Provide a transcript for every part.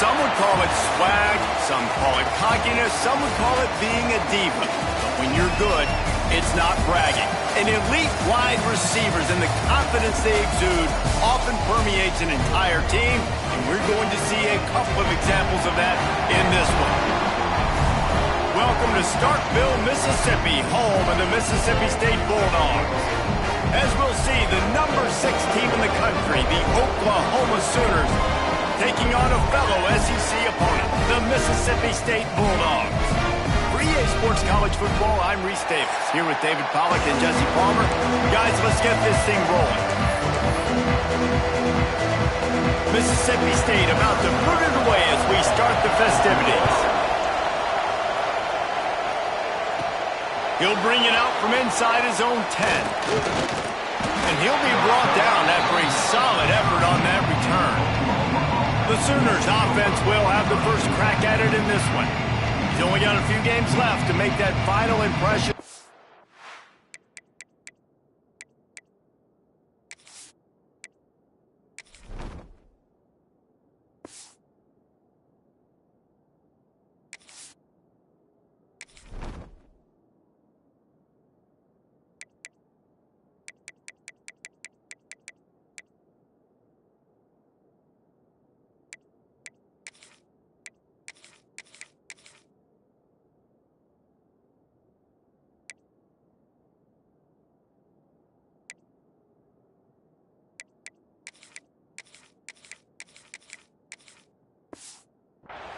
Some would call it swag, some call it cockiness, some would call it being a diva. But when you're good, it's not bragging. An elite wide receivers and the confidence they exude often permeates an entire team, and we're going to see a couple of examples of that in this one. Welcome to Starkville, Mississippi, home of the Mississippi State Bulldogs. As we'll see, the number 6 team in the country, the Oklahoma Sooners, taking on a fellow SEC opponent, the Mississippi State Bulldogs. For EA Sports College Football, I'm Reese Davis, here with David Pollack and Jesse Palmer. Guys, let's get this thing rolling. Mississippi State about to put it away as we start the festivities. He'll bring it out from inside his own 10. And he'll be brought down after a solid effort on that return. The Sooners offense will have the first crack at it in this one. He's only got a few games left to make that final impression.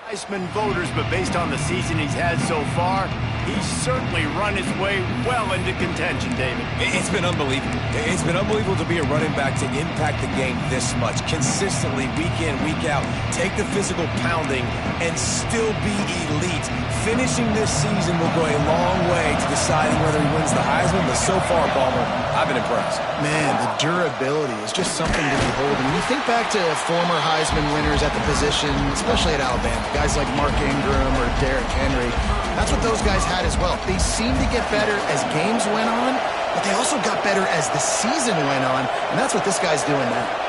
Heisman voters, but based on the season he's had so far, he's certainly run his way well into contention, David. It's been unbelievable. It's been unbelievable to be a running back to impact the game this much. Consistently, week in, week out, take the physical pounding and still be elite. Finishing this season will go a long way to deciding whether he wins the Heisman, but so far, Palmer, I've been impressed. Man, the durability is just something to behold. When you think back to former Heisman winners at the position, especially at Alabama, guys like Mark Ingram or Derrick Henry, that's what those guys had as well. They seemed to get better as games went on, but they also got better as the season went on, and that's what this guy's doing now.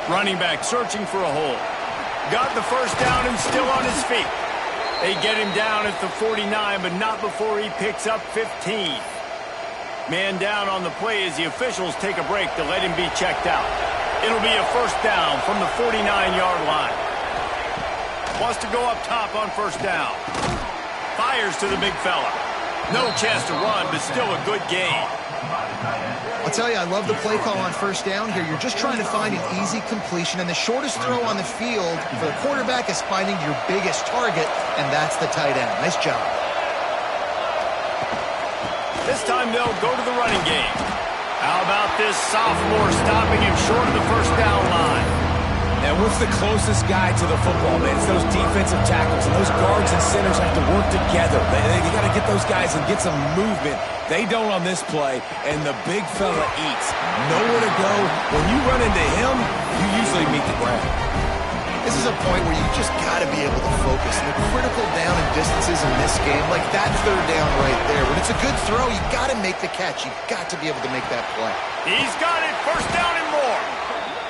Running back searching for a hole. Got the first down and still on his feet. They get him down at the 49, but not before he picks up 15. Man down on the play as the officials take a break to let him be checked out. It'll be a first down from the 49-yard line. Wants to go up top on first down. Fires to the big fella. No chance to run, but still a good gain. I'll tell you, I love the play call on first down here. You're just trying to find an easy completion, and the shortest throw on the field for the quarterback is finding your biggest target, and that's the tight end. Nice job. This time they'll go to the running game. How about this sophomore stopping him short of the first down line? And what's the closest guy to the football, man? It's those defensive tackles, and those guards and centers have to work together. They got to get those guys and get some movement. They don't on this play, and the big fella eats. Nowhere to go. When you run into him, you usually meet the ground. This is a point where you just got to be able to focus. And the critical down and distances in this game, like that third down right there. When it's a good throw, you got to make the catch. You got to be able to make that play. He's got it. First down and more.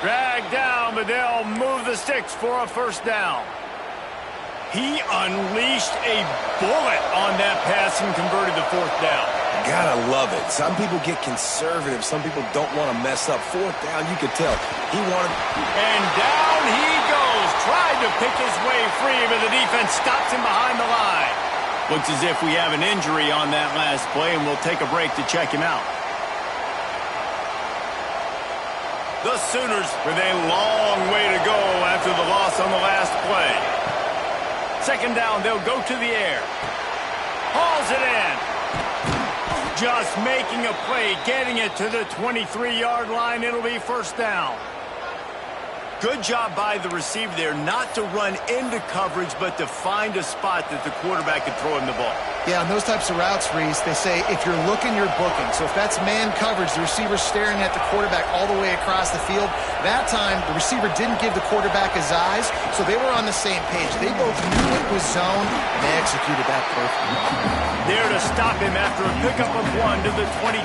Dragged down, but they'll move the sticks for a first down. He unleashed a bullet on that pass and converted the fourth down. Gotta love it. Some people get conservative. Some people don't want to mess up. Fourth down, you could tell. He wanted... And down he goes. Tried to pick his way free, but the defense stops him behind the line. Looks as if we have an injury on that last play, and we'll take a break to check him out. The Sooners with a long way to go after the loss on the last play. Second down, they'll go to the air. Hauls it in. Just making a play, getting it to the 23-yard line. It'll be first down. Good job by the receiver there not to run into coverage, but to find a spot that the quarterback could throw him the ball. Yeah, on those types of routes, Reese, they say if you're looking, you're booking. So if that's man coverage, the receiver's staring at the quarterback all the way across the field. That time, the receiver didn't give the quarterback his eyes, so they were on the same page. They both knew it was zone, and they executed that perfectly. There to stop him after a pickup of 1 to the 22.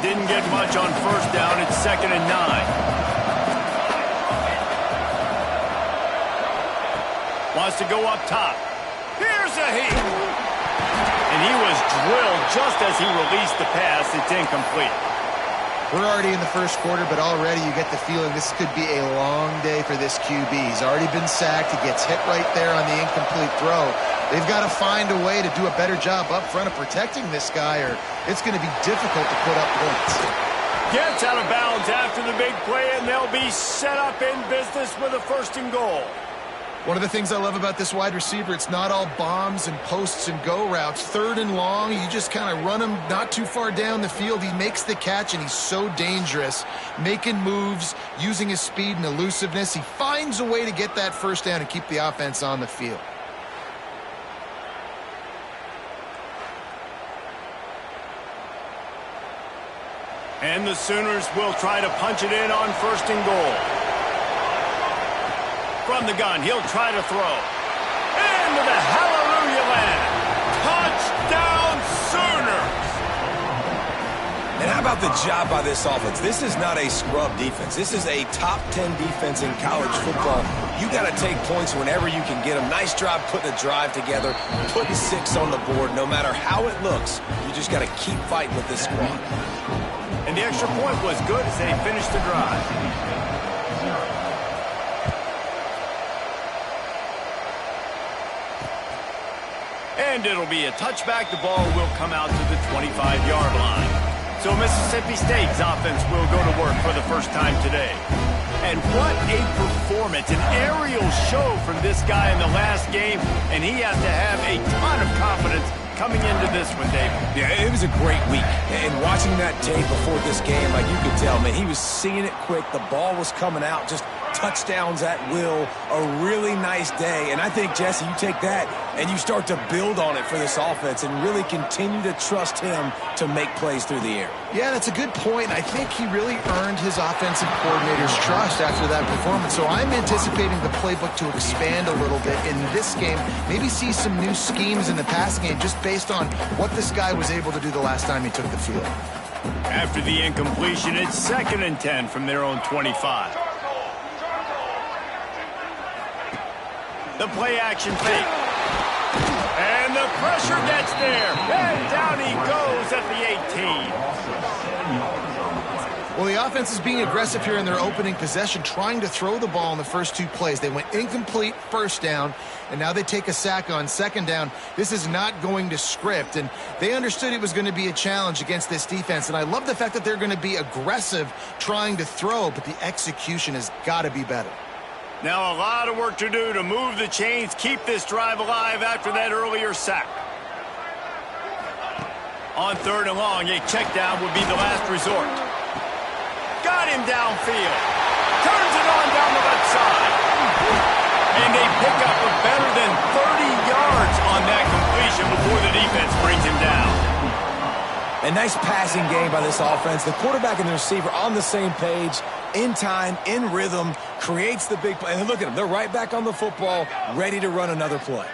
Didn't get much on first down. It's 2nd and 9. Wants to go up top. Here's a heat. And he was drilled just as he released the pass. It's incomplete. We're already in the first quarter, but already you get the feeling this could be a long day for this QB. He's already been sacked. He gets hit right there on the incomplete throw. They've got to find a way to do a better job up front of protecting this guy, or it's going to be difficult to put up points. Gets out of bounds after the big play, and they'll be set up in business with a 1st and goal. One of the things I love about this wide receiver, it's not all bombs and posts and go routes. 3rd and long, you just kind of run him not too far down the field. He makes the catch, and he's so dangerous, making moves, using his speed and elusiveness. He finds a way to get that 1st down and keep the offense on the field. And the Sooners will try to punch it in on 1st and goal. From the gun, he'll try to throw. Into the hallelujah land. Touchdown, Sooners! And how about the job by this offense? This is not a scrub defense. This is a top 10 defense in college football. You got to take points whenever you can get them. Nice job putting a drive together, putting 6 on the board. No matter how it looks, you just got to keep fighting with this squad. And the extra point was good as they finished the drive. And it'll be a touchback. The ball will come out to the 25-yard line. So Mississippi State's offense will go to work for the first time today. And what a performance, an aerial show from this guy in the last game. And he has to have a ton of confidence coming into this one, David. Yeah, it was a great week. And watching that tape before this game, like you could tell, man, he was seeing it quick. The ball was coming out, just touchdowns at will. A really nice day. And I think, Jesse, you take that and you start to build on it for this offense and really continue to trust him to make plays through the air. Yeah, that's a good point. I think he really earned his offensive coordinator's trust after that performance. So I'm anticipating the playbook to expand a little bit in this game. Maybe see some new schemes in the passing game just based on what this guy was able to do the last time he took the field. After the incompletion, it's 2nd and 10 from their own 25. The play action fake. And the pressure gets there. And down he goes at the 18. Well, the offense is being aggressive here in their opening possession, trying to throw the ball in the first 2 plays. They went incomplete 1st down, and now they take a sack on 2nd down. This is not going to script, and they understood it was going to be a challenge against this defense. And I love the fact that they're going to be aggressive trying to throw, but the execution has got to be better. Now a lot of work to do to move the chains, keep this drive alive after that earlier sack. On 3rd and long, a check down would be the last resort. Got him downfield. Turns it on down the left side. And a pickup of better than 30 yards on that completion before the defense brings him down. A nice passing game by this offense. The quarterback and the receiver on the same page, in time, in rhythm, creates the big play. And look at them. They're right back on the football, ready to run another play.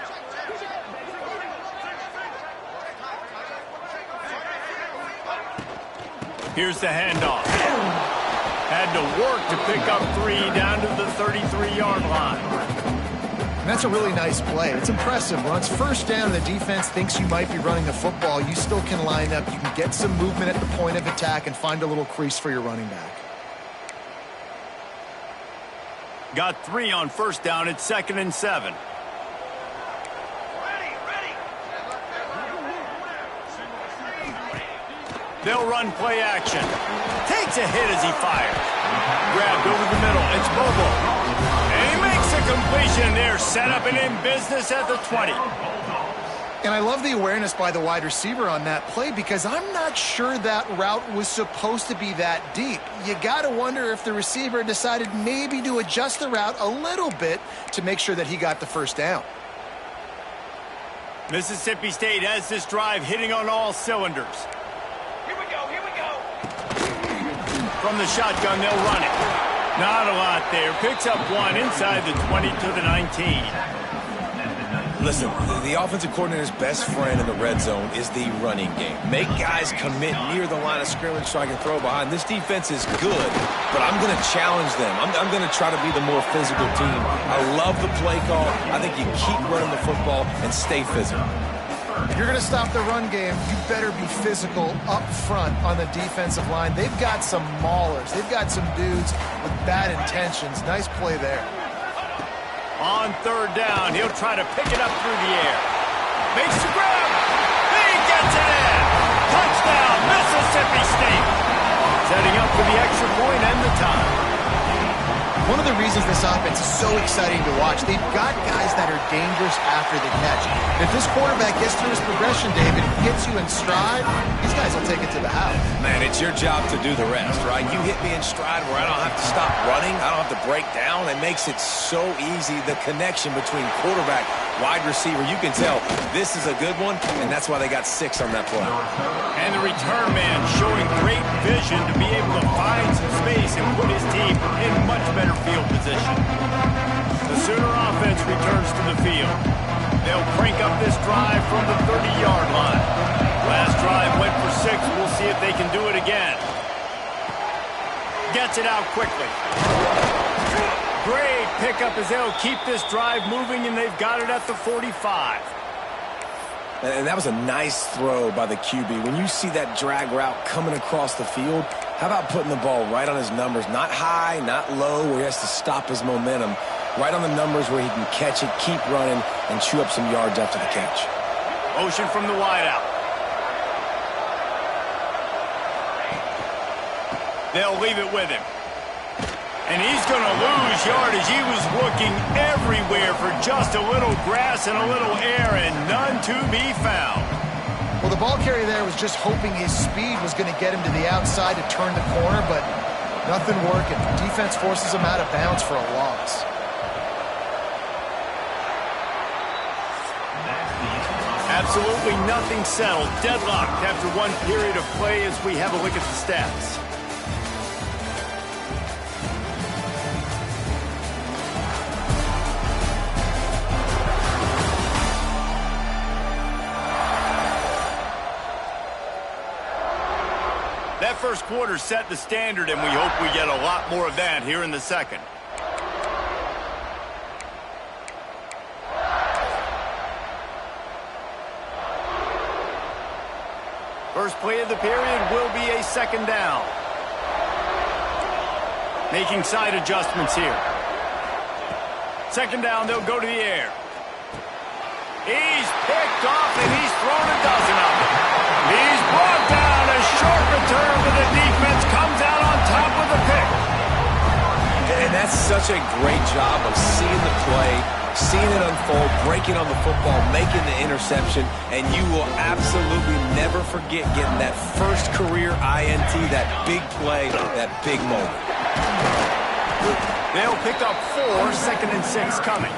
Here's the handoff. Had to work to pick up 3 down to the 33-yard line. And that's a really nice play. It's impressive. When it's 1st down and the defense thinks you might be running the football, you still can line up. You can get some movement at the point of attack and find a little crease for your running back. Got 3 on 1st down. It's 2nd and 7. They'll run play action. Takes a hit as he fires. Grabbed over the middle. It's Bobo. And he makes a completion there. Set up and in business at the 20. And I love the awareness by the wide receiver on that play because I'm not sure that route was supposed to be that deep. You got to wonder if the receiver decided maybe to adjust the route a little bit to make sure that he got the first down. Mississippi State has this drive hitting on all cylinders. Here we go, here we go. From the shotgun, they'll run it. Not a lot there. Picks up one inside the 20 to the 19. Listen, the offensive coordinator's best friend in the red zone is the running game. Make guys commit near the line of scrimmage so I can throw behind. This defense is good, but I'm going to challenge them. I'm going to try to be the more physical team. I love the play call. I think you keep running the football and stay physical. If you're going to stop the run game, you better be physical up front on the defensive line. They've got some maulers. They've got some dudes with bad intentions. Nice play there. On third down, he'll try to pick it up through the air. Makes the grab. He gets it in. Touchdown, Mississippi State. Setting up for the extra point and the tie. One of the reasons this offense is so exciting to watch, they've got guys that are dangerous after the catch. If this quarterback gets through his progression, David, gets you in stride, these guys will take it to the house. Man, it's your job to do the rest, right? You hit me in stride where I don't have to stop running. I don't have to break down. It makes it so easy, the connection between quarterback, wide receiver. You can tell this is a good one, and that's why they got 6 on that play. And the return man showing great vision to be able to find some space and put his team in much better field position. The Sooner offense returns to the field. They'll crank up this drive from the 30-yard line. Last drive went for 6. We'll see if they can do it again. Gets it out quickly. Great pickup as they'll keep this drive moving, and they've got it at the 45. And that was a nice throw by the QB. When you see that drag route coming across the field, how about putting the ball right on his numbers? Not high, not low, where he has to stop his momentum. Right on the numbers where he can catch it, keep running, and chew up some yards after the catch. Motion from the wideout. They'll leave it with him. And he's going to lose yardage. He was looking everywhere for just a little grass and a little air, and none to be found. Well, the ball carrier there was just hoping his speed was going to get him to the outside to turn the corner, but nothing working. Defense forces him out of bounds for a loss. Absolutely nothing settled. Deadlocked after one period of play as we have a look at the stats. That first quarter set the standard, and we hope we get a lot more of that here in the second. First play of the period will be a second down. Making side adjustments here. Second down, they'll go to the air. He's picked off, and he's thrown a dozen of them. He's brought down. A short return, but the defense comes out on top with a pick. And that's such a great job of seeing the play, seeing it unfold, breaking on the football, making the interception, and you will absolutely never forget getting that first career INT, that big play, that big moment. They'll pick up 4, 2nd and 6 coming.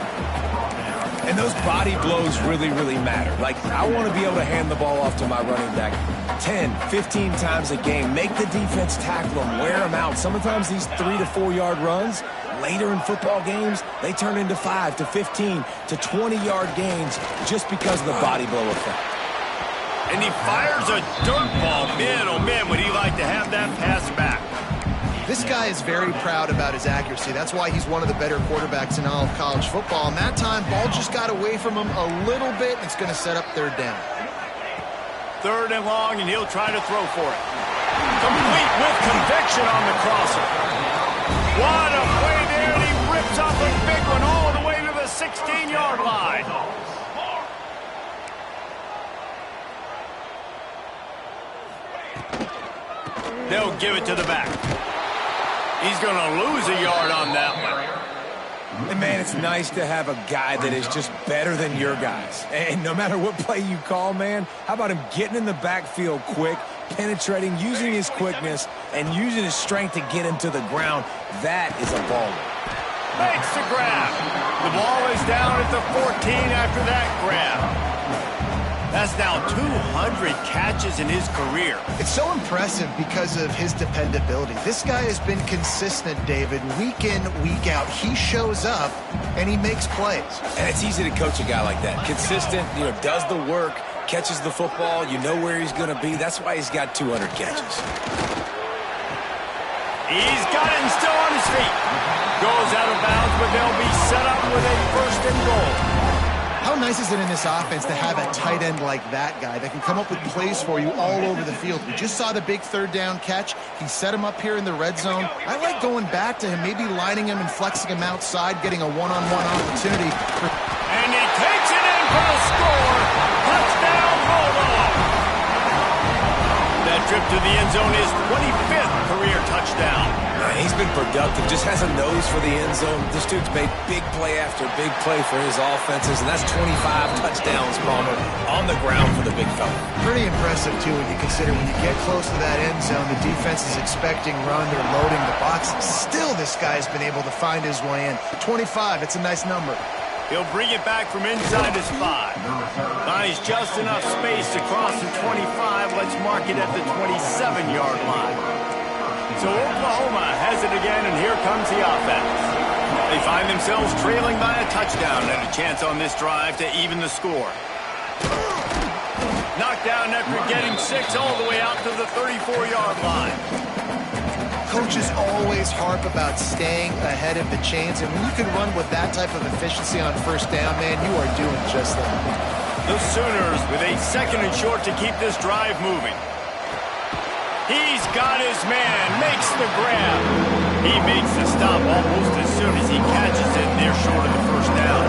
And those body blows really, really matter. Like, I want to be able to hand the ball off to my running back 10, 15 times a game. Make the defense tackle them, wear them out. Sometimes these 3 to 4 yard runs, later in football games, they turn into 5 to 15 to 20 yard gains just because of the body blow effect. And he fires a dirt ball. Man, oh man, would he like to have that pass back. This guy is very proud about his accuracy. That's why he's one of the better quarterbacks in all of college football. And that time, ball just got away from him a little bit. And it's going to set up third down. Third and long, and he'll try to throw for it. Complete with conviction on the crosser. What a play there, and he rips off a big one all the way to the 16-yard line. They'll give it to the back. He's going to lose a yard on that one. And, man, it's nice to have a guy that is just better than your guys. And no matter what play you call, man, how about him getting in the backfield quick, penetrating, using his quickness, and using his strength to get him to the ground. That is a baller. Makes the grab. The ball is down at the 14 after that grab. That's now 200 catches in his career. It's so impressive because of his dependability. This guy has been consistent, David, week in, week out. He shows up, and he makes plays. And it's easy to coach a guy like that. Consistent, does the work, catches the football, you know where he's going to be. That's why he's got 200 catches. He's got it and still on his feet. Goes out of bounds, but they'll be set up with a 1st and goal. How nice is it in this offense to have a tight end like that guy that can come up with plays for you all over the field? We just saw the big 3rd down catch. He set him up here in the red zone. I like going back to him, maybe lining him and flexing him outside, getting a one-on-one opportunity. And he takes it in for the score. Touchdown, Bulldog. That trip to the end zone is 25th career touchdown. He's been productive, just has a nose for the end zone. This dude's made big play after big play for his offenses, and that's 25 touchdowns, Palmer, on the ground for the big fella. Pretty impressive, too, when you consider when you get close to that end zone, the defense is expecting run, they're loading the box. Still, this guy's been able to find his way in. 25, it's a nice number. He'll bring it back from inside his 5. Finds just enough space to cross the 25. Let's mark it at the 27-yard line. So Oklahoma has it again, and here comes the offense. They find themselves trailing by a touchdown and a chance on this drive to even the score. Knocked down after getting 6 all the way out to the 34-yard line. Coaches always harp about staying ahead of the chains, and when you can run with that type of efficiency on 1st down, man, you are doing just that. The Sooners with a 2nd and short to keep this drive moving. He's got his man, makes the grab. He makes the stop almost as soon as he catches it, and they're short of the 1st down.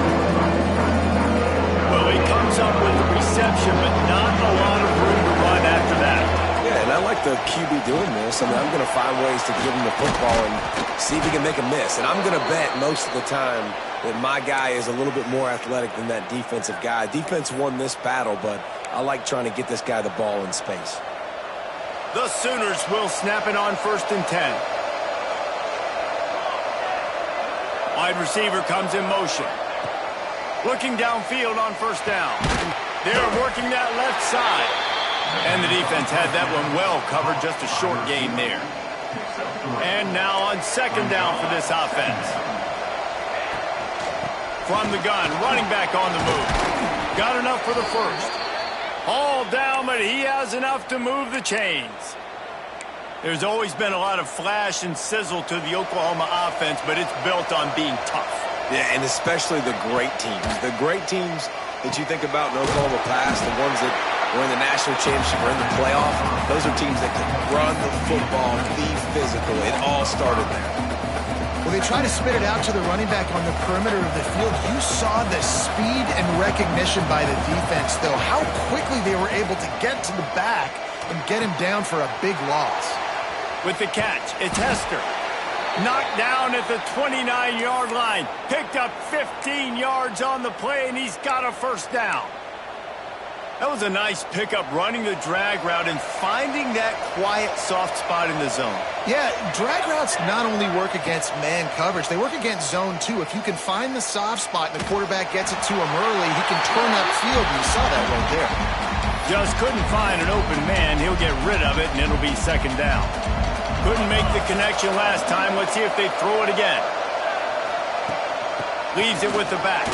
Well, he comes up with the reception, but not a lot of room to run after that. Yeah, and I like the QB doing this. I mean, I'm going to find ways to give him the football and see if he can make a miss. And I'm going to bet most of the time that my guy is a little bit more athletic than that defensive guy. Defense won this battle, but I like trying to get this guy the ball in space. The Sooners will snap it on 1st and 10. Wide receiver comes in motion. Looking downfield on 1st down. They're working that left side. And the defense had that one well covered, just a short gain there. And now on 2nd down for this offense. From the gun, running back on the move. Got enough for the 1st. All down, but he has enough to move the chains. There's always been a lot of flash and sizzle to the Oklahoma offense, but it's built on being tough. Yeah, and especially the great teams. The great teams that you think about in Oklahoma past, the ones that were in the national championship or in the playoff, those are teams that can run the football, be physical. It all started there. Well, they try to spit it out to the running back on the perimeter of the field. You saw the speed and recognition by the defense, though. How quickly they were able to get to the back and get him down for a big loss. With the catch, it's Hester. Knocked down at the 29-yard line. Picked up 15 yards on the play, and he's got a 1st down. That was a nice pickup, running the drag route and finding that quiet, soft spot in the zone. Yeah, drag routes not only work against man coverage, they work against zone too. If you can find the soft spot and the quarterback gets it to him early, he can turn upfield, and you saw that right there. Just couldn't find an open man. He'll get rid of it, and it'll be 2nd down. Couldn't make the connection last time. Let's see if they throw it again. Leaves it with the back.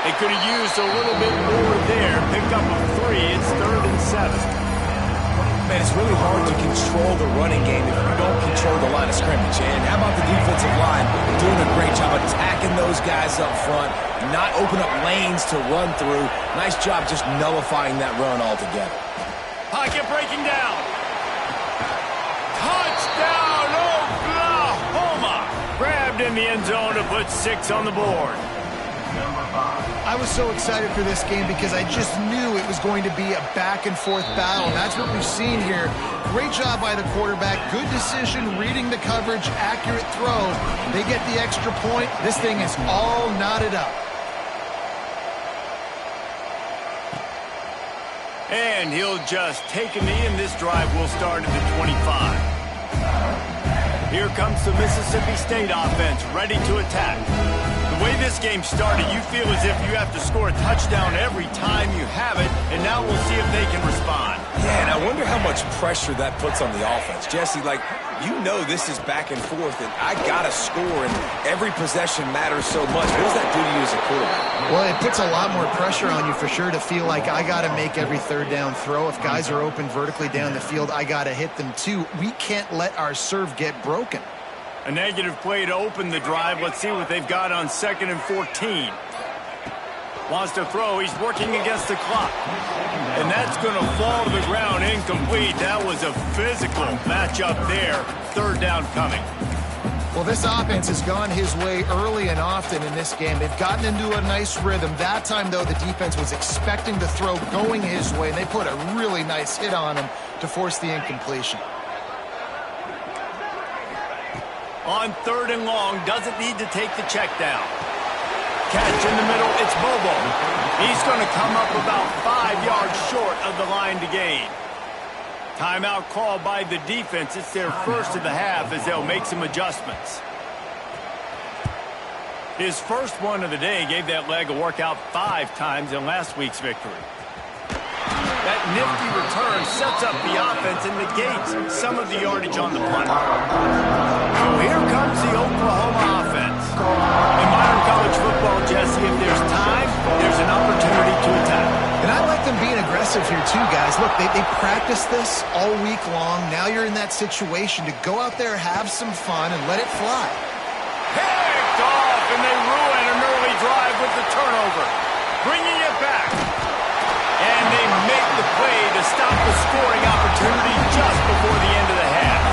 They could have used a little bit more there. Pick up a 3. It's 3rd and 7. Man, it's really hard to control the running game if you don't control the line of scrimmage. And how about the defensive line doing a great job attacking those guys up front, not open up lanes to run through. Nice job just nullifying that run altogether. Pocket breaking down. Touchdown, Oklahoma! Grabbed in the end zone to put 6 on the board. I was so excited for this game because I just knew it was going to be a back-and-forth battle, and that's what we've seen here. Great job by the quarterback. Good decision, reading the coverage, accurate throw. They get the extra point. This thing is all knotted up. And he'll just take a knee, and this drive will start at the 25. Here comes the Mississippi State offense, ready to attack. The way this game started, you feel as if you have to score a touchdown every time you have it, and now we'll see if they can respond. Yeah, and I wonder how much pressure that puts on the offense. Jesse, like, you know this is back and forth, and I got to score, and every possession matters so much. What does that do to you as a quarterback? Well, it puts a lot more pressure on you for sure to feel like I got to make every third down throw. If guys are open vertically down the field, I got to hit them too. We can't let our serve get broken. A negative play to open the drive. Let's see what they've got on 2nd and 14. Wants to throw. He's working against the clock. And that's going to fall to the ground incomplete. That was a physical matchup there. 3rd down coming. Well, this offense has gone his way early and often in this game. They've gotten into a nice rhythm. That time, though, the defense was expecting the throw going his way, and they put a really nice hit on him to force the incompletion. On 3rd and long, doesn't need to take the check down. Catch in the middle, it's Bobo. He's going to come up about 5 yards short of the line to gain. Timeout called by the defense. It's their first of the half as they'll make some adjustments. His first one of the day gave that leg a workout 5 times in last week's victory. That nifty return sets up the offense and negates some of the yardage on the punt. So here comes the Oklahoma offense. In modern college football, Jesse, if there's time, there's an opportunity to attack. And I like them being aggressive here too, guys. Look, they practiced this all week long. Now you're in that situation to go out there, have some fun, and let it fly. Picked off, and they ruin an early drive with the turnover. Bringing it back. And they make the play to stop the scoring opportunity just before the end of the half.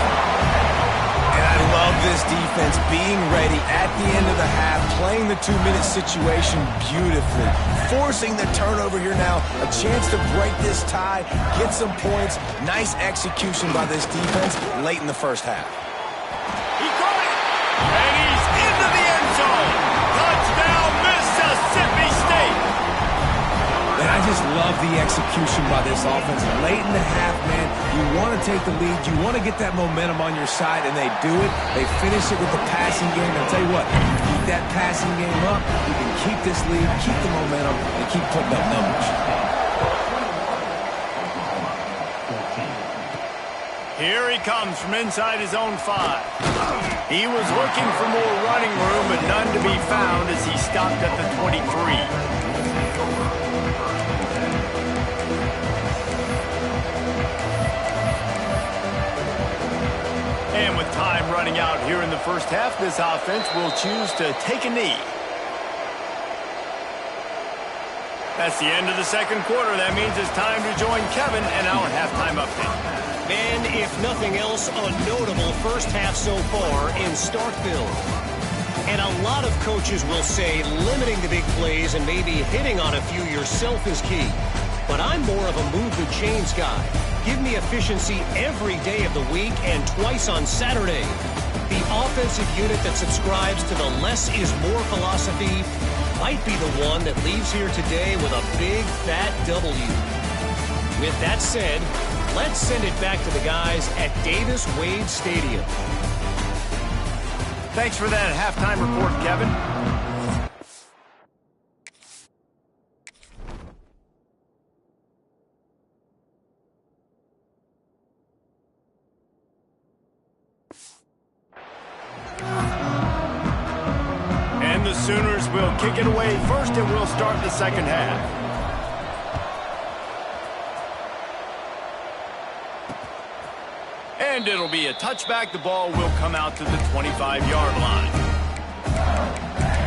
And I love this defense being ready at the end of the half, playing the 2-minute situation beautifully, forcing the turnover here now, a chance to break this tie, get some points. Nice execution by this defense late in the first half. He caught it, and he's into the end zone. Touchdown, Mississippi State. And I just love the execution by this offense. Late in the half, man, you want to take the lead. You want to get that momentum on your side, and they do it. They finish it with the passing game. I'll tell you what, keep that passing game up. You can keep this lead, keep the momentum, and keep putting up numbers. Here he comes from inside his own 5. He was looking for more running room, but none to be found as he stopped at the 23. And with time running out here in the first half, this offense will choose to take a knee. That's the end of the 2nd quarter. That means it's time to join Kevin and our halftime update. And if nothing else, a notable first half so far in Starkville. And a lot of coaches will say limiting the big plays and maybe hitting on a few yourself is key. But I'm more of a move the chains guy. Give me efficiency every day of the week and twice on Saturday. The offensive unit that subscribes to the less is more philosophy might be the one that leaves here today with a big fat W. With that said, let's send it back to the guys at Davis-Wade Stadium. Thanks for that halftime report, Kevin. And the Sooners will kick it away first, and we'll start the 2nd half. And it'll be a touchback. The ball will come out to the 25-yard line.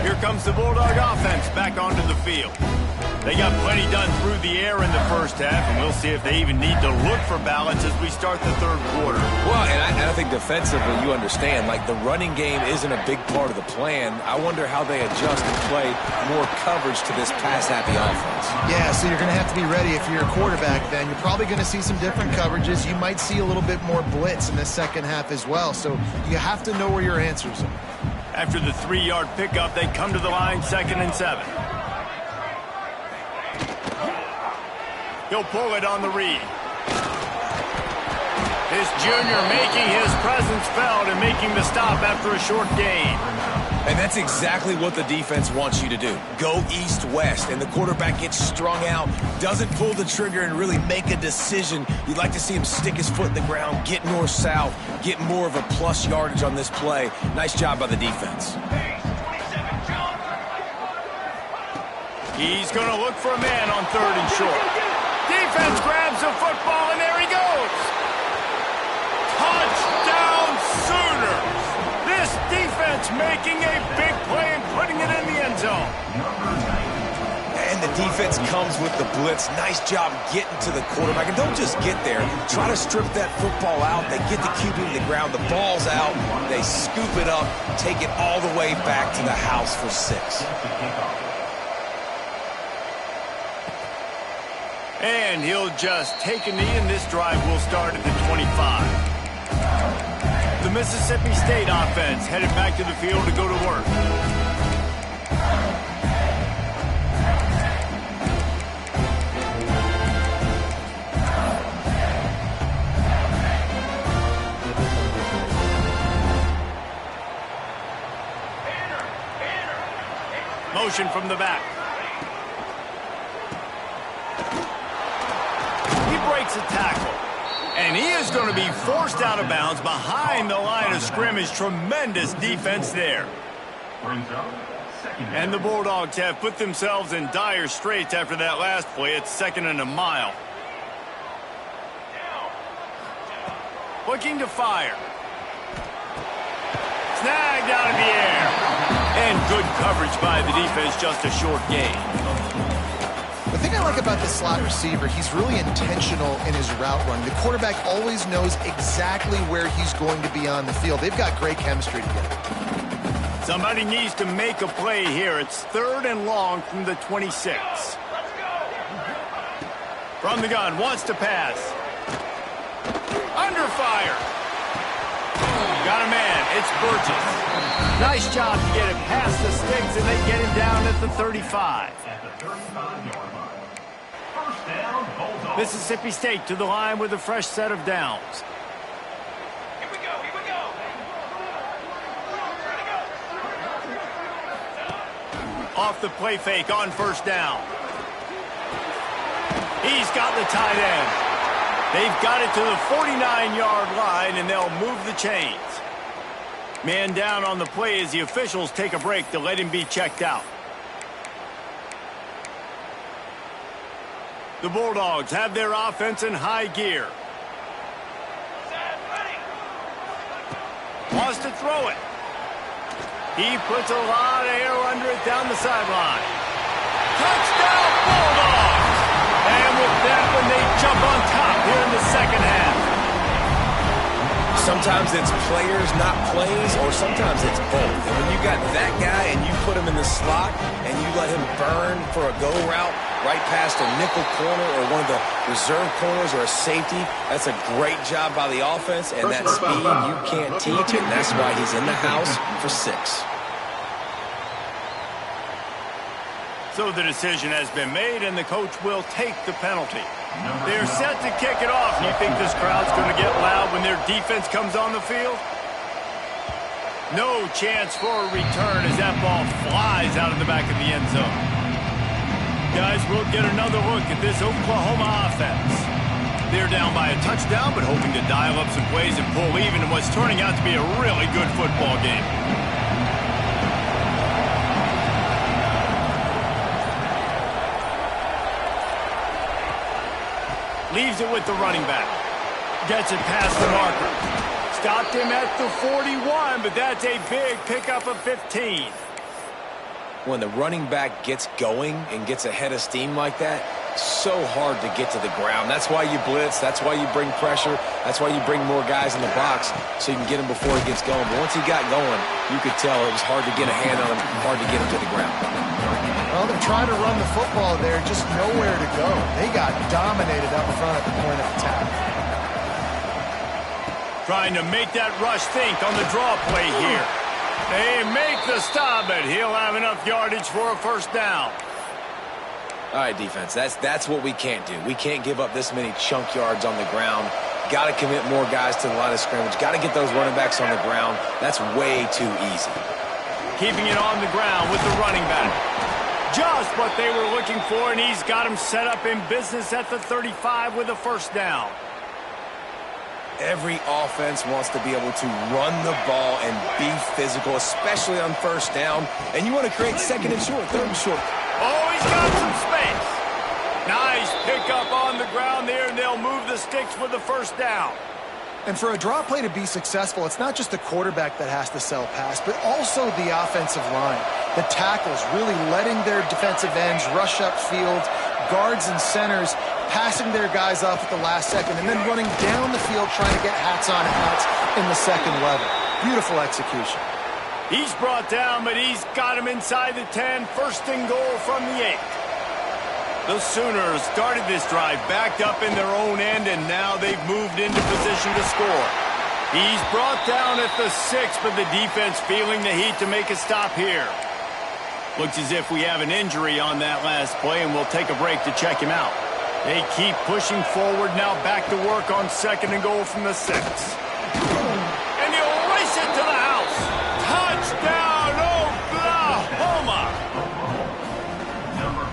Here comes the Bulldog offense back onto the field. They got plenty done through the air in the first half, and we'll see if they even need to look for balance as we start the third quarter. Well, and I think defensively, you understand, like the running game isn't a big part of the plan. I wonder how they adjust and play more coverage to this pass-happy offense. Yeah, so you're going to have to be ready if you're a quarterback then. You're probably going to see some different coverages. You might see a little bit more blitz in the second half as well, so you have to know where your answers are. After the 3-yard pickup, they come to the line 2nd and 7. He'll pull it on the read. This junior making his presence felt and making the stop after a short gain. And that's exactly what the defense wants you to do. Go east-west, and the quarterback gets strung out, doesn't pull the trigger and really make a decision. You'd like to see him stick his foot in the ground, get north-south, get more of a plus yardage on this play. Nice job by the defense. He's going to look for a man on 3rd and short. Defense grabs the football, and there he goes. Touchdown Sooners. This defense making a big play and putting it in the end zone. And the defense comes with the blitz. Nice job getting to the quarterback. And don't just get there. Try to strip that football out. They get the QB to the ground. The ball's out. They scoop it up, take it all the way back to the house for 6. And he'll just take a knee, and this drive will start at the 25. The Mississippi State offense headed back to the field to go to work. Motion from the back. Breaks a tackle, and he is going to be forced out of bounds behind the line of scrimmage. Tremendous defense there. And the Bulldogs have put themselves in dire straits after that last play. It's 2nd and a mile. Looking to fire. Snagged out of the air. And good coverage by the defense, just a short gain. The thing I like about the slot receiver, he's really intentional in his route run. The quarterback always knows exactly where he's going to be on the field. They've got great chemistry together. Somebody needs to make a play here. It's 3rd and long from the 26. From the gun, wants to pass. Under fire. Got a man. It's Burgess. Nice job to get him past the sticks, and they get him down at the 35. Mississippi State to the line with a fresh set of downs. Here we go, here we go. Off the play fake on 1st down. He's got the tight end. They've got it to the 49-yard line, and they'll move the chains. Man down on the play as the officials take a break to let him be checked out. The Bulldogs have their offense in high gear. Wants to throw it. He puts a lot of air under it down the sideline. Touchdown Bulldogs! And with that one, they jump on top here in the second half. Sometimes it's players, not plays, or sometimes it's both. And when you got that guy and you put him in the slot and you let him burn for a go route right past a nickel corner or one of the reserve corners or a safety, that's a great job by the offense, and that speed you can't teach, and that's why he's in the house for 6. So the decision has been made, and the coach will take the penalty. They're set to kick it off. You think this crowd's going to get loud when their defense comes on the field? No chance for a return as that ball flies out of the back of the end zone. Guys, we'll get another look at this Oklahoma offense. They're down by a touchdown, but hoping to dial up some plays and pull even in what's turning out to be a really good football game. Leaves it with the running back. Gets it past the marker. Stopped him at the 41, but that's a big pickup of 15. when the running back gets going and gets ahead of steam like that, so hard to get to the ground. That's why you blitz. That's why you bring pressure. That's why you bring more guys in the box so you can get him before he gets going. But once he got going, you could tell it was hard to get a hand on him, hard to get him to the ground. Well, they're trying to run the football there, just nowhere to go. They got dominated up front at the point of attack. Trying to make that rush think on the draw play here. They make the stop, but he'll have enough yardage for a first down. All right, defense, that's what we can't do. We can't give up this many chunk yards on the ground. Got to commit more guys to the line of scrimmage. Got to get those running backs on the ground. That's way too easy. Keeping it on the ground with the running back. Just what they were looking for, and he's got him set up in business at the 35 with a first down. Every offense wants to be able to run the ball and be physical, especially on first down. And you want to create second and short, third and short. Oh, he's got some space. Nice pickup on the ground there, and they'll move the sticks for the first down. And for a draw play to be successful, it's not just the quarterback that has to sell pass, but also the offensive line. The tackles really letting their defensive ends rush upfield, guards and centers passing their guys off at the last second, and then running down the field trying to get hats on hats in the second level. Beautiful execution. He's brought down, but he's got him inside the 10. First and goal from the 8. The Sooners started this drive backed up in their own end, and now they've moved into position to score. He's brought down at the 6, but the defense feeling the heat to make a stop here. Looks as if we have an injury on that last play, and we'll take a break to check him out. They keep pushing forward, now back to work on second and goal from the 6. And he'll race it to the house. Touchdown, Oklahoma!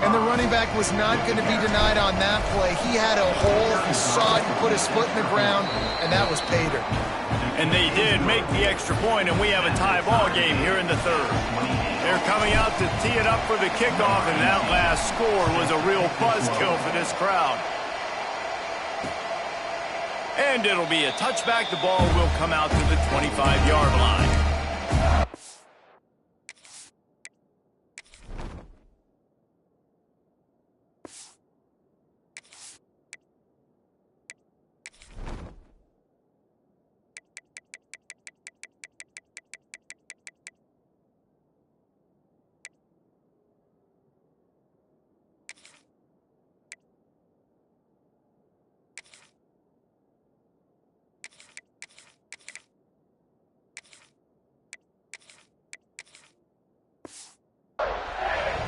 And the running back was not going to be denied on that play. He had a hole, he saw it, he put his foot in the ground, and that was pay dirt. And they did make the extra point, and we have a tie ball game here in the third. They're coming out to tee it up for the kickoff, and that last score was a real buzzkill for this crowd. And it'll be a touchback. The ball will come out to the 25-yard line.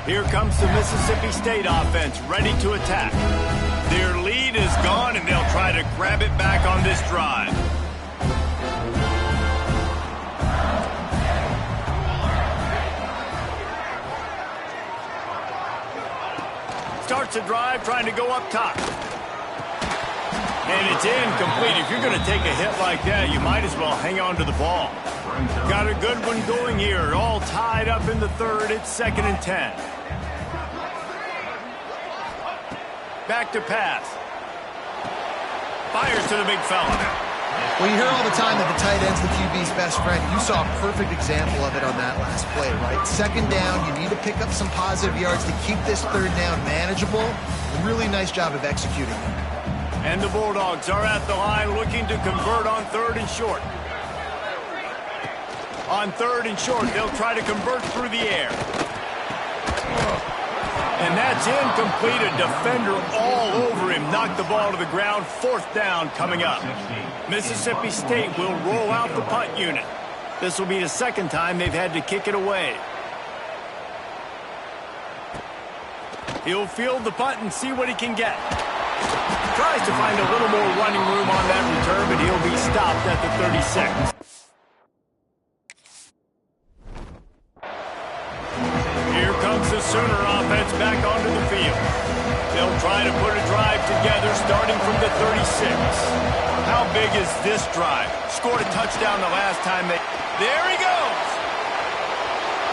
Here comes the Mississippi State offense, ready to attack. Their lead is gone, and they'll try to grab it back on this drive. Starts a drive, trying to go up top. And it's incomplete. If you're going to take a hit like that, you might as well hang on to the ball. Got a good one going here. All tied up in the third. It's 2nd and 10. Back to pass. Fires to the big fella. Well, you hear all the time that the tight end's the QB's best friend. You saw a perfect example of it on that last play, right? Second down, you need to pick up some positive yards to keep this third down manageable. A really nice job of executing. And the Bulldogs are at the line looking to convert on 3rd and short. On 3rd and short, they'll try to convert through the air. And that's incomplete. A defender all over him. Knocked the ball to the ground. 4th down coming up. Mississippi State will roll out the punt unit. This will be the 2nd time they've had to kick it away. He'll field the punt and see what he can get. Tries to find a little more running room on that return, but he'll be stopped at the 36. Here comes the Sooner offense back onto the field. They'll try to put a drive together starting from the 36. How big is this drive? Scored a touchdown the last time they... There he goes!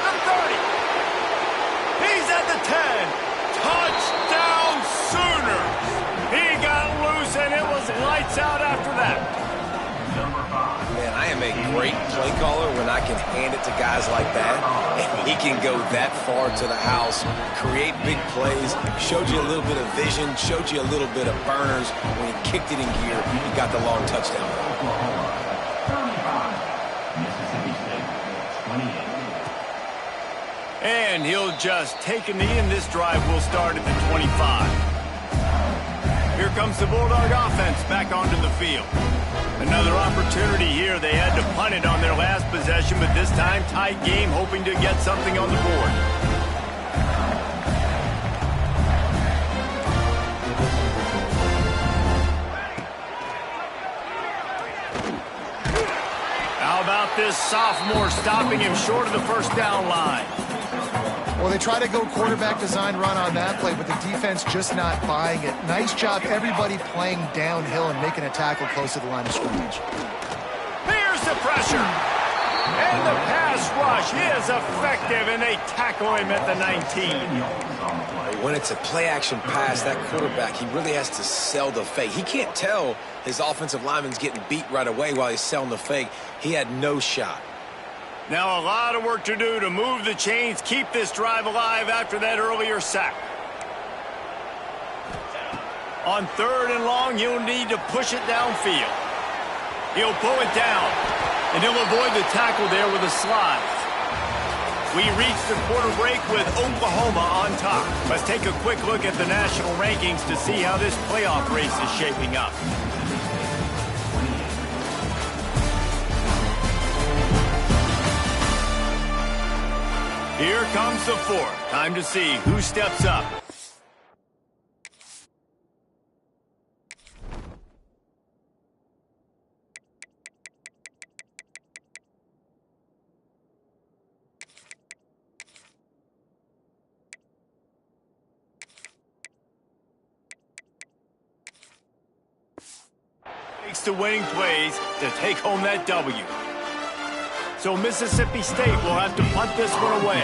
The 30. He's at the 10. Touchdown Sooners! He got loose and it was lights out after that. Man, I am a great play caller when I can hand it to guys like that, and he can go that far to the house, create big plays, showed you a little bit of vision, showed you a little bit of burners. When he kicked it in gear, he got the long touchdown. And he'll just take a knee, and this drive will start at the 25. Here comes the Bulldog offense back onto the field. Another opportunity here. They had to punt it on their last possession, but this time tight game, hoping to get something on the board. How about this sophomore stopping him short of the first down line? Well, they try to go quarterback design run on that play, but the defense just not buying it. Nice job, everybody playing downhill and making a tackle close to the line of scrimmage. Here's the pressure. And the pass rush is effective, and they tackle him at the 19. When it's a play-action pass, that quarterback, he really has to sell the fake. He can't tell his offensive lineman's getting beat right away while he's selling the fake. He had no shot. Now a lot of work to do to move the chains, keep this drive alive after that earlier sack. On 3rd and long, he'll need to push it downfield. He'll pull it down, and he'll avoid the tackle there with a slide. We reach the quarter break with Oklahoma on top. Let's take a quick look at the national rankings to see how this playoff race is shaping up. Here comes the 4th. Time to see who steps up. Takes the winning plays to take home that W. So Mississippi State will have to punt this one away.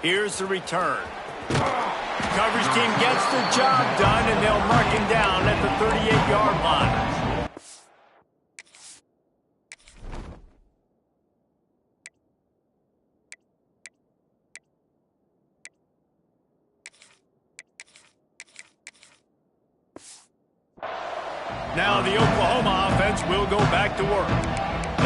Here's the return. Coverage team gets the job done, and they'll mark him down at the 38-yard line. Now the Oklahoma offense will go back to work.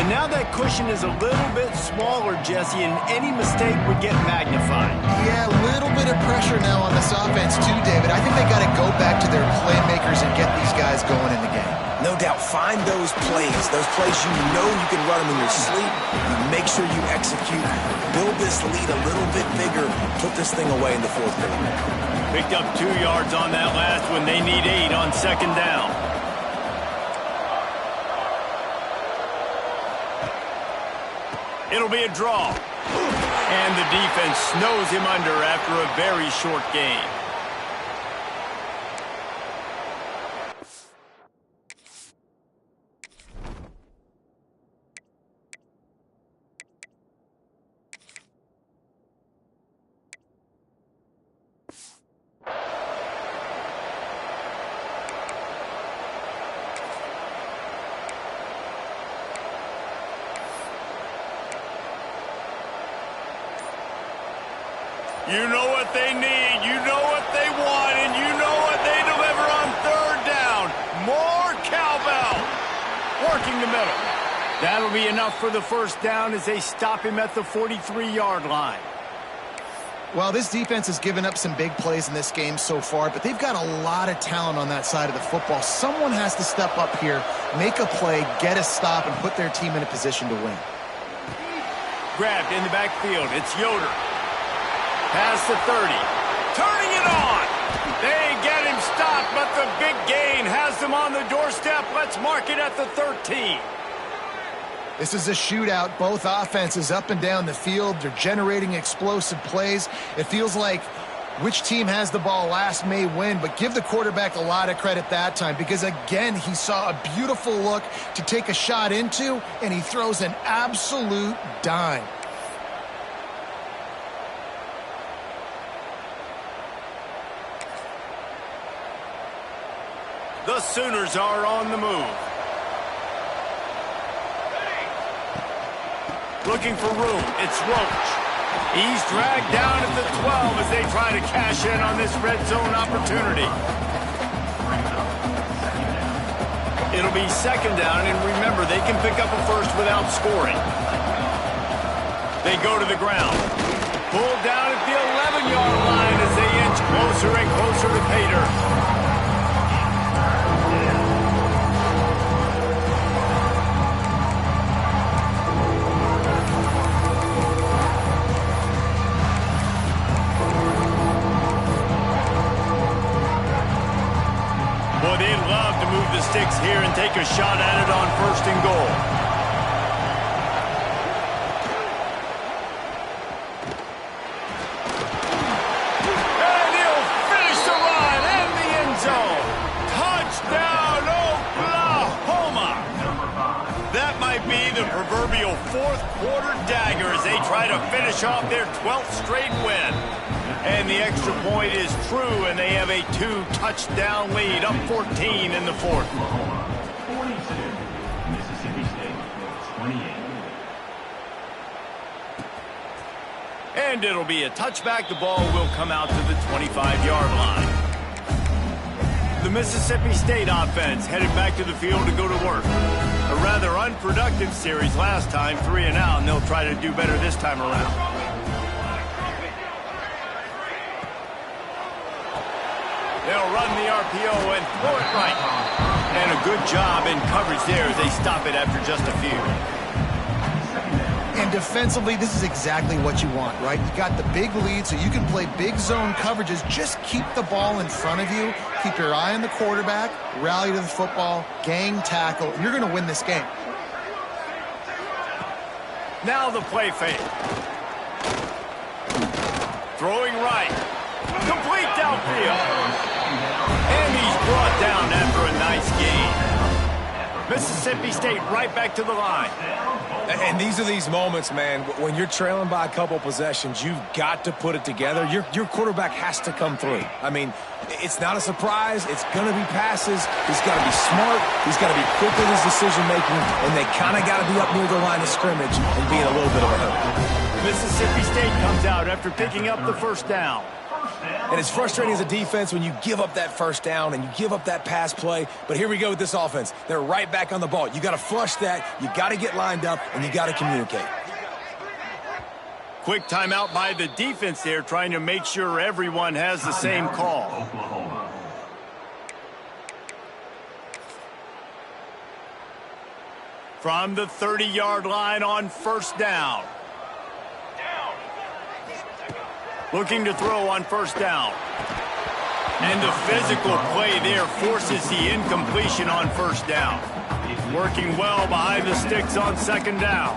And now that cushion is a little bit smaller, Jesse, and any mistake would get magnified. Yeah, a little bit of pressure now on this offense too, David. I think they got to go back to their playmakers and get these guys going in the game. No doubt. Find those plays you know you can run them in your sleep. You make sure you execute. Build this lead a little bit bigger. Put this thing away in the 4th quarter. Picked up 2 yards on that last one. They need 8 on 2nd down. It'll be a draw. And the defense snows him under after a very short gain. You know what they need, you know what they want, and you know what they deliver on 3rd down. More cowbell. Working the middle. That'll be enough for the 1st down as they stop him at the 43-yard line. Well, this defense has given up some big plays in this game so far, but they've got a lot of talent on that side of the football. Someone has to step up here, make a play, get a stop, and put their team in a position to win. Grabbed in the backfield. It's Yoder. Past the 30. Turning it on. They get him stopped, but the big gain has them on the doorstep. Let's mark it at the 13. This is a shootout. Both offenses up and down the field. They're generating explosive plays. It feels like which team has the ball last may win, but give the quarterback a lot of credit that time because, again, he saw a beautiful look to take a shot into, and he throws an absolute dime. The Sooners are on the move. Looking for room. It's Roach. He's dragged down at the 12 as they try to cash in on this red zone opportunity. It'll be second down, and remember, they can pick up a first without scoring. They go to the ground. Pulled down at the 11-yard line as they inch closer and closer to pay dirt. Boy, they'd love to move the sticks here and take a shot at it on first and goal. And he'll finish the run in the end zone. Touchdown, Oklahoma! That might be the proverbial fourth quarter dagger as they try to finish off their 12th straight win. And the extra point is true, and they have a 2-touchdown lead, up 14 in the fourth. 42, Mississippi State, 28. And it'll be a touchback. The ball will come out to the 25-yard line. The Mississippi State offense headed back to the field to go to work. A rather unproductive series last time, 3 and out, and they'll try to do better this time around. They'll run the RPO and throw it right. And a good job in coverage there as they stop it after just a few. And defensively, this is exactly what you want, right? You got the big lead, so you can play big zone coverages. Just keep the ball in front of you. Keep your eye on the quarterback. Rally to the football. Gang tackle. You're going to win this game. Now the play fake. Throwing right. Complete downfield. And he's brought down after a nice gain. Mississippi State right back to the line. And these are these moments, man, when you're trailing by a couple possessions, you've got to put it together. Your quarterback has to come through. I mean, it's not a surprise. It's going to be passes. He's got to be smart. He's got to be quick with his decision-making, and they kind of got to be up near the line of scrimmage and be in a little bit of a hurry. Mississippi State comes out after picking up the first down. And it's frustrating as a defense when you give up that first down and you give up that pass play. But here we go with this offense. They're right back on the ball. You got to flush that. You got to get lined up, and you got to communicate. Quick timeout by the defense there, trying to make sure everyone has the same call. From the 30-yard line on first down. Looking to throw on first down. And the physical play there forces the incompletion on first down. Working well behind the sticks on second down.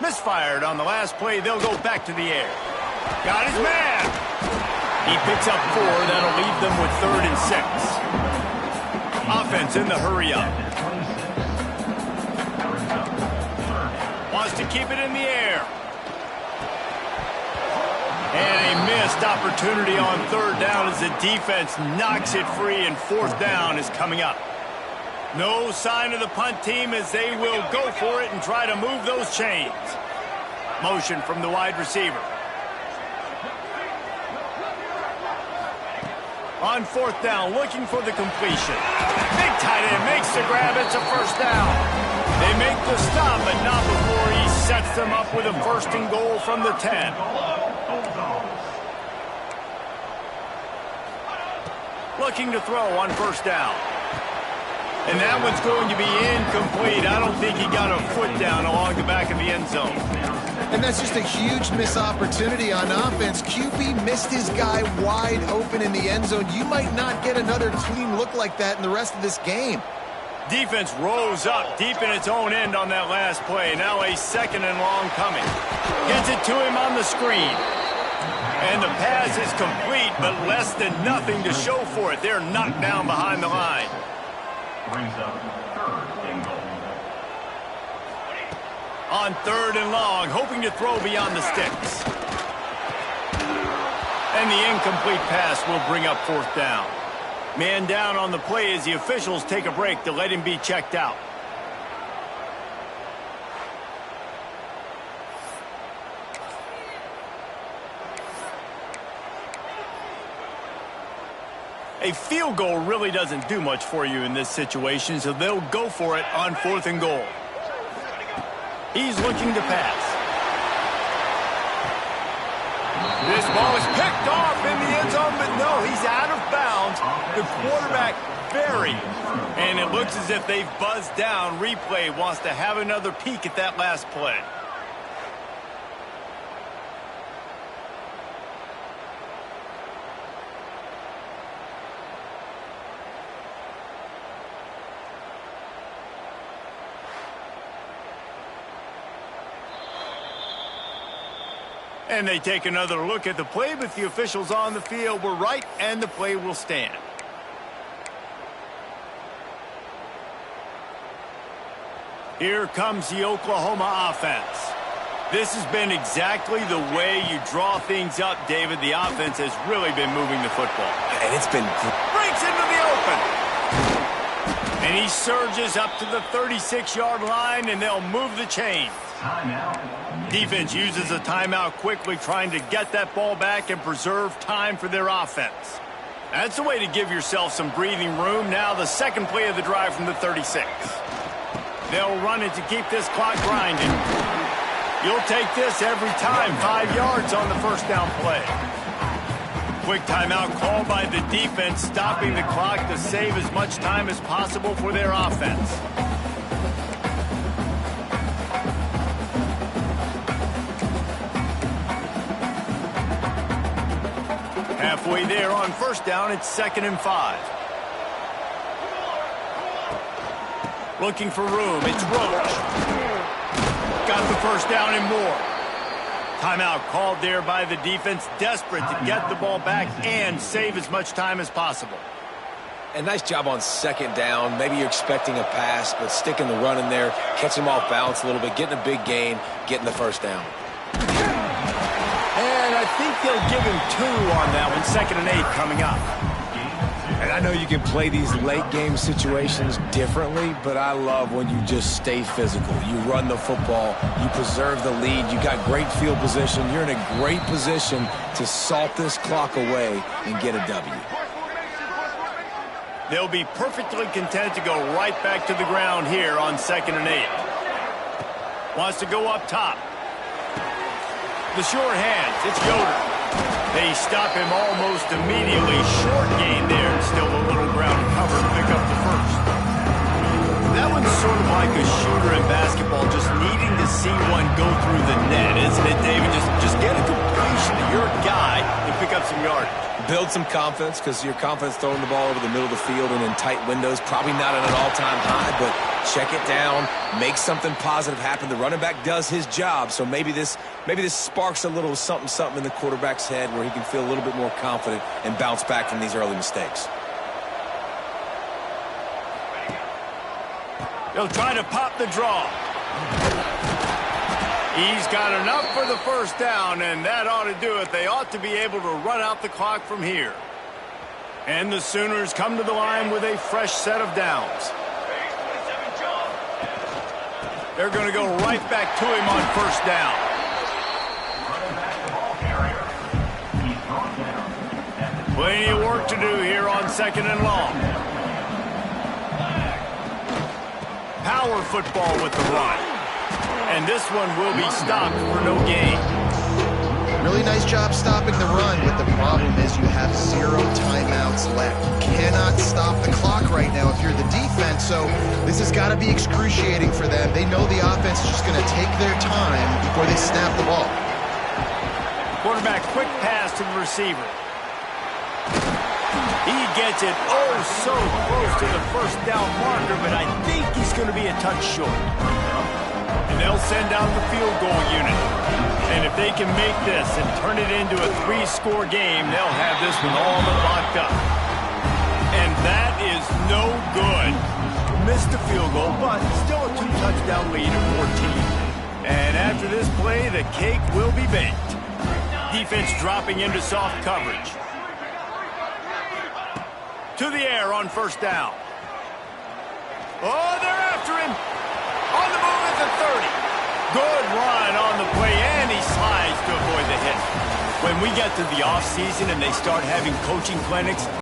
Misfired on the last play. They'll go back to the air. Got his man. He picks up 4. That'll leave them with 3rd and 6. Offense in the hurry up. Wants to keep it in the air. And a missed opportunity on 3rd down as the defense knocks it free, and 4th down is coming up. No sign of the punt team as they will go for it and try to move those chains. Motion from the wide receiver. On 4th down, looking for the completion. Big tight end makes the grab. It's a first down. They make the stop, but not before he sets them up with a 1st and goal from the 10. Looking to throw on 1st down. And that one's going to be incomplete. I don't think he got a foot down along the back of the end zone. And that's just a huge missed opportunity on offense. QB missed his guy wide open in the end zone. You might not get another clean look like that in the rest of this game. Defense rose up deep in its own end on that last play. Now a 2nd and long coming. Gets it to him on the screen. And the pass is complete, but less than nothing to show for it. They're knocked down behind the line. Brings up 3rd and goal. On 3rd and long, hoping to throw beyond the sticks. And the incomplete pass will bring up fourth down. Man down on the play as the officials take a break to let him be checked out. A field goal really doesn't do much for you in this situation, so they'll go for it on 4th and goal. He's looking to pass. This ball is picked off in the end zone, but no, he's out of bounds. The quarterback buried, and it looks as if they've buzzed down. Replay wants to have another peek at that last play. And they take another look at the play, but the officials on the field were right, and the play will stand. Here comes the Oklahoma offense. This has been exactly the way you draw things up, David. The offense has really been moving the football. And it's been Breaks into the open. And he surges up to the 36-yard line, and they'll move the chains. Timeout. Defense uses a timeout quickly, trying to get that ball back and preserve time for their offense. That's a way to give yourself some breathing room. Now the second play of the drive from the 36. They'll run it to keep this clock grinding. You'll take this every time. 5 yards on the first down play. Quick timeout called by the defense, stopping the clock to save as much time as possible for their offense. Halfway there on first down, it's 2nd and 5. Looking for room, it's Roach. Got the first down and more. Timeout called there by the defense, desperate to get the ball back and save as much time as possible. a nice job on 2nd down. Maybe you're expecting a pass, but sticking the run in there, catching him off balance a little bit, getting a big gain, getting the first down. And I think they'll give him 2 on that one, 2nd and 8 coming up. And I know you can play these late-game situations differently, but I love when you just stay physical. You run the football, you preserve the lead, you got great field position, you're in a great position to salt this clock away and get a W. They'll be perfectly content to go right back to the ground here on 2nd and 8. Wants to go up top. The short hands, it's Yoder. They stop him almost immediately. Short gain there, and still a little ground cover to pick up the first. That one's sort of like a shooter in basketball, just needing to see one go through the net, isn't it, David? Just get a completion to your guy and pick up some yardage. Build some confidence, because your confidence throwing the ball over the middle of the field and in tight windows, probably not at an all-time high, but check it down, make something positive happen. The running back does his job, so maybe this sparks a little something in the quarterback's head where he can feel a little bit more confident and bounce back from these early mistakes. They'll try to pop the draw. He's got enough for the first down, and that ought to do it. They ought to be able to run out the clock from here. And the Sooners come to the line with a fresh set of downs. They're going to go right back to him on first down. Plenty of work to do here on 2nd and long. Power football with the run. And this one will be stopped for no gain. Really nice job stopping the run, but the problem is you have 0 timeouts left. You cannot stop the clock right now if you're the defense, so this has got to be excruciating for them. They know the offense is just going to take their time before they snap the ball. Quarterback quick pass to the receiver. He gets it so close to the first down marker, but I think he's going to be a touch short. And they'll send out the field goal unit. And if they can make this and turn it into a 3-score game, they'll have this one all but locked up. And that is no good. Missed the field goal, but still a 2-touchdown lead at 14. And after this play, the cake will be baked. Defense dropping into soft coverage. To the air on first down. Oh, they're after him. On the move at the 30. Good run on the play, and he slides to avoid the hit. When we get to the offseason and they start having coaching clinics,